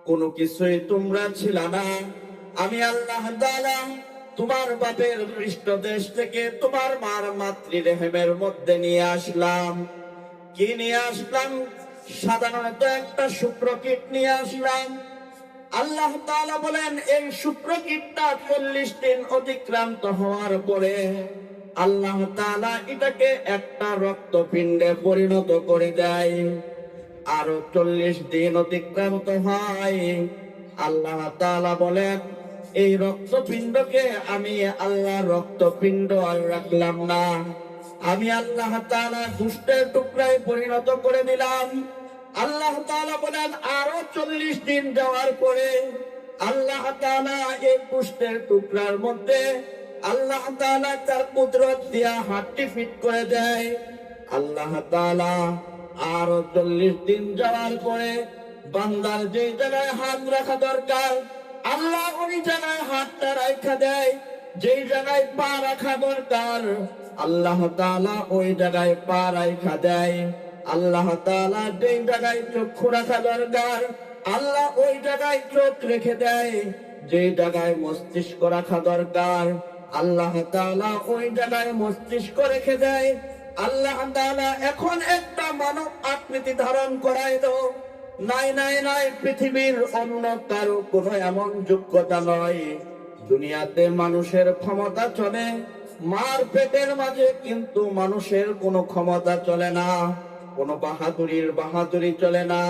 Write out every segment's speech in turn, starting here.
কোনো কিছুই তোমরা ছিল না। আমি আল্লাহ তাআলা তোমার বাপের পৃষ্ঠদেশ থেকে তোমার মার মাতৃরেহেমের মধ্যে নিয়ে আসলাম। কি নিয়ে আসলাম? সাধারণত একটা শুক্রকীট নিয়ে আসলাম। আল্লাহ তাআলা বলেন এই শুক্রকীটটা 40 দিন অতিক্রান্ত হওয়ার পরে আল্লাহ তাআলা এটাকে একটা রক্তপিণ্ডে পরিণত করে দেয়। আরো 40 দিন অতিক্রান্ত হয়। আল্লাহ তাআলা বলেন এই রক্তপিণ্ডকে আমি আল্লাহ রক্তপিণ্ড আর রাখলাম না, আমি আল্লাহ তাআলা গোশতের টুকরায় পরিণত করে দিলাম। আল্লাহ তাআলা বলেন আরো 40 দিন যাওয়ার পরে আল্লাহ তাআলা এই গোশতের টুকরার মধ্যে আল্লাহ তাআলা তার কুদরত দিয়া হাড্ডি ফিট করে দেয়। আল্লাহ তাআলা আরো 40 দিন যাওয়ার পরে বান্দার যে জায়গায় হাত রাখা দরকার আল্লাহ ওই জায়গায় হাতটা রাখা দেয়। যেই জায়গায় পা রাখা দরকার আল্লাহ তাআলা ওই জায়গায় পা রাখা দেয়। আল্লাহ তাআলা যেই জায়গায় চক্ষু রাখা দরকার আল্লাহ ওই জায়গায় চোখ রেখে দেয়। যেই জায়গায় মস্তিষ্ক রাখা দরকার আল্লাহ তাআলা ওই জায়গায় মস্তিষ্ক রেখে দেয়। আল্লাহ তাআলা এখন একটা মানব আকৃতি ধারণ করায় তো নাই নাই নাই, পৃথিবীর অন্য কারো কোনো এমন যোগ্যতা নয়। দুনিয়াতে মানুষের ক্ষমতা চলে মার পেটের মাঝে, কিন্তু মানুষের কোনো ক্ষমতা চলে না, কোনো বাহাদুরি চলে না।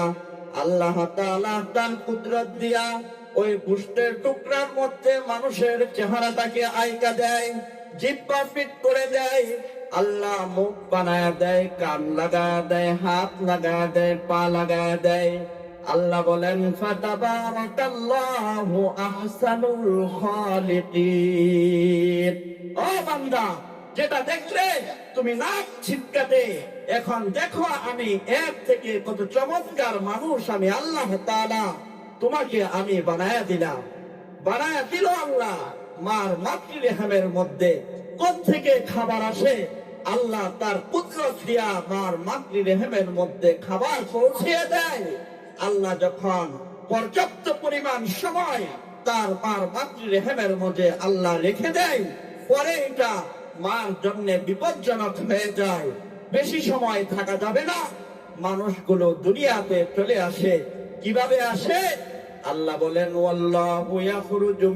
আল্লাহ তাআলা তার কুদরত দিয়া ওই গোশতের টুকরার মধ্যে মানুষের চেহারাটাকে আইকা দেয়, জিহ্বা ফিট করে দেয়। আল্লাহ মুখ বানায় দেয়, কান লাগায় দেয়, হাত লাগায় দেয়, পা লাগায় দেয়। আল্লাহ বলেন ফাতাবারাকাল্লাহু আহসানুল খালিকিন। ও বান্দা, যেটা দেখলে তুমি নাক ছিটকাতে, এখন দেখো আমি এর থেকে কত চমৎকার মানুষ আমি আল্লাহ তাআলা তোমাকে আমি বানায়া দিলাম। বানায়া দিল আল্লাহ। মার মাতৃরেহেমের মধ্যে কোত্থেকে খাবার আসে? আল্লাহ তার কুদরত দিয়া মার মাতৃরেহেমের মধ্যে খাবার পৌঁছিয়ে দেয়। আল্লাহ যখন পর্যাপ্ত পরিমাণ সময় তার মার মাতৃরেহেমের মধ্যে আল্লাহ রেখে দেয়, পরে এটা মার জন্য বিপজ্জনক হয়ে যায়, বেশি সময় থাকা যাবে না। মানুষগুলো দুনিয়াতে চলে আসে। কিভাবে আসে? আল্লাহ বলেন ওয়াল্লাহু ইয়াখরুজু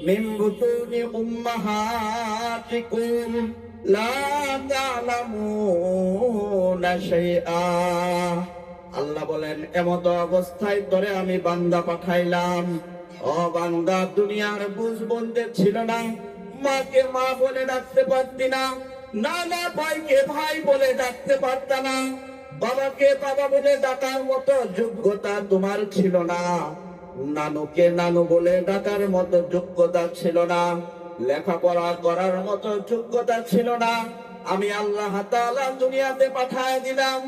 মিন বুতুনি উম্মাহাতিকুম লা তা'লামুনা শাইআ। আল্লাহ বলেন এমত অবস্থায় ধরে আমি বান্দা পাঠাইলাম। ও বান্দা, দুনিয়ার বুঝ বলতে ছিল না, মাকে মা বলে ডাকতে পারতি না, নানা ভাইকে ভাই বলে ডাকতে পারত না, বাবাকে বাবা বলে ডাকার মতো যোগ্যতা তোমার ছিল না, নানুকে নানু বলে ডাকার মতো যোগ্যতা ছিল না, লেখাপড়া করার মতো যোগ্যতা ছিল না। আমি আল্লাহ তাআলা দুনিয়াতে পাঠায় দিলাম।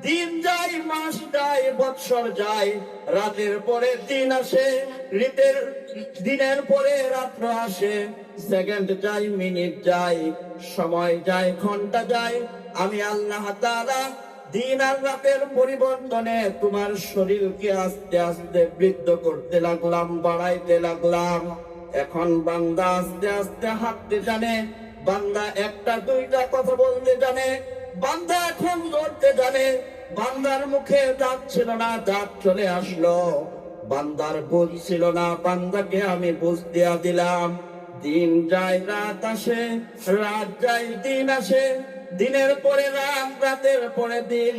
দিন যায়, মাস যায়, বৎসর যায়, রাতের পরে দিন আসে, দিনের পরে রাত্র আসে, সেকেন্ড যায়, মিনিট যায়, সময় যায়, ঘন্টা যায়। আমি আল্লাহ তাআলা দিন আর রাতের পরিবর্তনে তোমার শরীরকে আস্তে আস্তে বৃদ্ধ করতে লাগলাম, বাড়াইতে লাগলাম। এখন বান্দা আস্তে আস্তে হাঁটতে জানে, বান্দা একটা দুইটা কথা বলতে জানে, বান্দা এখন ধরতে জানে। বান্দার মুখে দাঁত ছিল না, দাঁত চলে আসলো। বান্দার বুঝ ছিল না, বান্দাকে আমি বুঝ দিয়া দিলাম। দিন যায়, রাত আসে, রাত যায়, দিন আসে, দিনের পরে রাত, রাতের পরে দিন,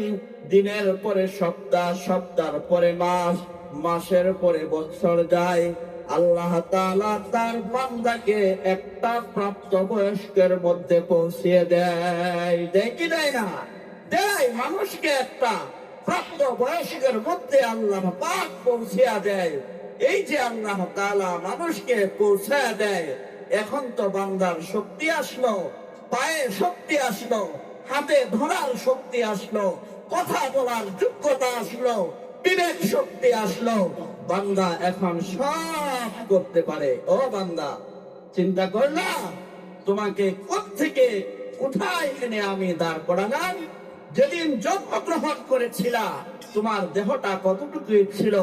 দিনের পরে সপ্তাহ, সপ্তাহের পরে মাস, মাসের পরে বছর যায়। আল্লাহ তাআলা তার বান্দাকে একটা প্রাপ্ত বয়স্কের মধ্যে পৌঁছিয়ে দেয়। দেখি দেয় না? দেয়। মানুষকে একটা প্রাপ্ত বয়স্কের মধ্যে আল্লাহ পাক পৌঁছিয়ে দেয়। এই যে আল্লাহ তাআলা মানুষকে পৌঁছায় দেয়, এখন তো বান্দার শক্তি আসলো, পায়ে শক্তি আসলো, হাতে ধরার শক্তি আসলো, কথা বলার যোগ্যতা আসলো, বিবেক শক্তি আসলো। বান্দা এখন সব করতে পারে। ও বান্দা, চিন্তা কর না তোমাকে কোত্থেকে কোথায় এনে আমি দাঁড় করালাম। যেদিন জন্মগ্রহণ করেছিলা তোমার দেহটা কতটুকুই ছিল,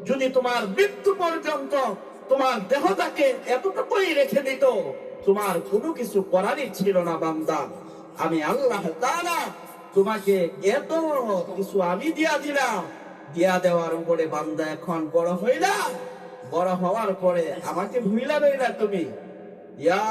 যদি তোমার মৃত্যু পর্যন্ত তোমার দেহটাকে এতটুকুই রেখে দিত, তোমার কোনো কিছু করারই ছিল না বান্দা। আমি আল্লাহ তাআলা তোমাকে এত কিছু আমি দিয়া দিলাম, দিয়া দেওয়ার পরে বান্দা এখন বড় হইলা, বড় হওয়ার পরে আমাকে ভুইলা রইলা তুমি। ইয়া